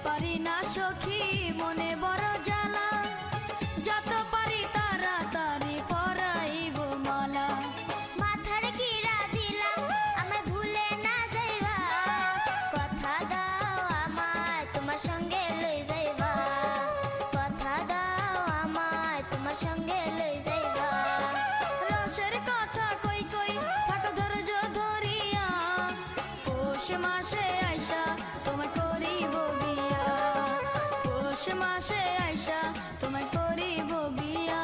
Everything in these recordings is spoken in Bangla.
পারি না সখী মনে বড় জ্বালা, যত পারি তাড়াতাড়ি পরাইব মালা। মাথার কিরা দিলাম আমায় ভুলে না যাইবা, কথা দাও আমায় তোমার সঙ্গে লই যাইবা, কথা দাও আমায় তোমার সঙ্গে লই যাইবা। রসের কথা কই কই থাকো ধৈর্য ধরিয়া, পৌষ মাসে আইসা তোমায় করিব বিয়া, পৌষ মাসে আইসা তোমায় করিব বিয়া।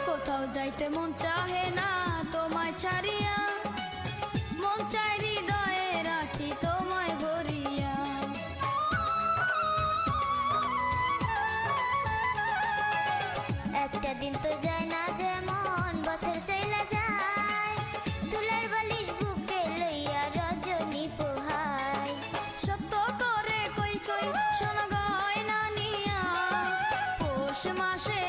কোথাও যাইতে মন চাহে না তোমায় ছাড়িয়া, মন চাই হৃদয়ে রাখি তোমায় ভরিয়া। একটা দিন তো যায় না যেমন বছর চইলা যায়, তুলার বালিশ বুকে লইয়া রজনী পোহায়। সত্য করে কই কই শোনা গয়না নিয়া, পৌষ মাসে